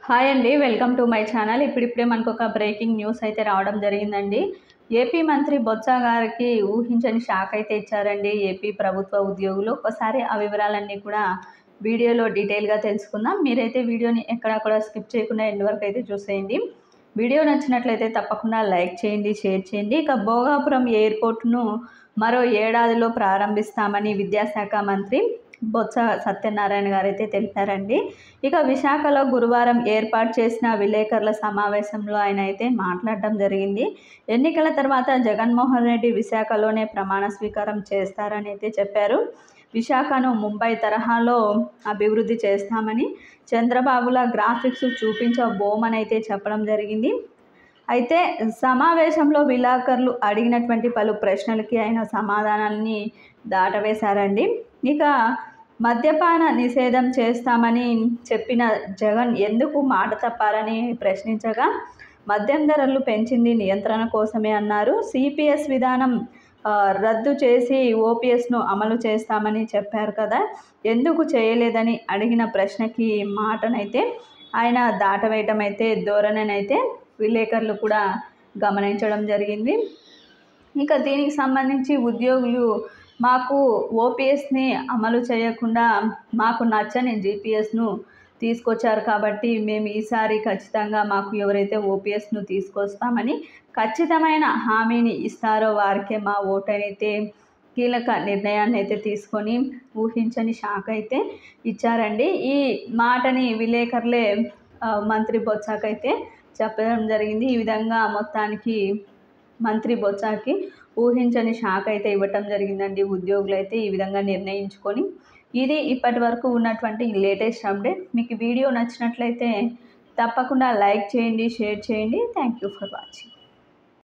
Hi అండి. Welcome to my channel. ఇప్పుడిప్పుడే మనకొక బ్రేకింగ్ న్యూస్ అయితే రావడం జరిగిందండి. ఏపీ మంత్రి బొత్స గారికి ఊహించని షాక్ అయితే ఇచ్చారండి ఏపీ ప్రభుత్వ ఉద్యోగులు. ఒకసారి ఆ వివరాలన్నీ కూడా వీడియోలో డీటెయిల్‌గా తెలుసుకుందాం. మీరైతే వీడియోని ఎక్కడా కూడా స్కిప్ చేయకుండా ఎండ్ వరకు అయితే చూసేయండి. వీడియో నచ్చినట్లయితే తప్పకుండా లైక్ చేయండి, షేర్ చేయండి. ఇక భోగాపురం ఎయిర్‌పోర్ట్‌ను మరో ఏడాదిలో ప్రారంభిస్తామని విద్యాశాఖ మంత్రి బొత్స సత్యనారాయణ గారైతే తెలిపారండి. ఇక విశాఖలో గురువారం ఏర్పాటు చేసిన విలేకరుల సమావేశంలో ఆయన అయితే మాట్లాడడం జరిగింది. ఎన్నికల తర్వాత జగన్మోహన్ రెడ్డి విశాఖలోనే ప్రమాణ స్వీకారం చేస్తారని అయితే చెప్పారు. విశాఖను ముంబై తరహాలో అభివృద్ధి చేస్తామని, చంద్రబాబుల గ్రాఫిక్స్ చూపించబోమని అయితే చెప్పడం జరిగింది. అయితే సమావేశంలో విలేకరులు అడిగినటువంటి పలు ప్రశ్నలకి ఆయన సమాధానాన్ని దాటవేశారండి. ఇక మద్యపాన నిషేధం చేస్తామని చెప్పిన జగన్ ఎందుకు మాట తప్పారని ప్రశ్నించగా, మద్యం ధరలు పెంచింది నియంత్రణ కోసమే అన్నారు. సిపిఎస్ విధానం రద్దు చేసి ఓపీఎస్ను అమలు చేస్తామని చెప్పారు కదా, ఎందుకు చేయలేదని అడిగిన ప్రశ్నకి మాటనైతే ఆయన దాటవేయటం అయితే ధోరణినైతే విలేకరులు కూడా గమనించడం జరిగింది. ఇక దీనికి సంబంధించి ఉద్యోగులు మాకు ఓపీఎస్ని అమలు చేయకుండా మాకు నచ్చని జీపీఎస్ను తీసుకొచ్చారు కాబట్టి మేము ఈసారి ఖచ్చితంగా మాకు ఎవరైతే ఓపీఎస్ను తీసుకొస్తామని ఖచ్చితమైన హామీని ఇస్తారో వారికే మా ఓటనైతే కీలక నిర్ణయాన్ని అయితే తీసుకొని ఊహించని షాక్ అయితే ఇచ్చారండి. ఈ మాటని విలేకరులే మంత్రి బొత్సకైతే చెప్పడం జరిగింది. ఈ విధంగా మొత్తానికి మంత్రి బొత్సకి ఊహించని షాక్ అయితే ఇవ్వటం జరిగిందండి. ఉద్యోగులు అయితే ఈ విధంగా నిర్ణయించుకొని, ఇది ఇప్పటి వరకు ఉన్నటువంటి లేటెస్ట్ అప్డేట్. మీకు వీడియో నచ్చినట్లయితే తప్పకుండా లైక్ చేయండి, షేర్ చేయండి. Thank you for watching.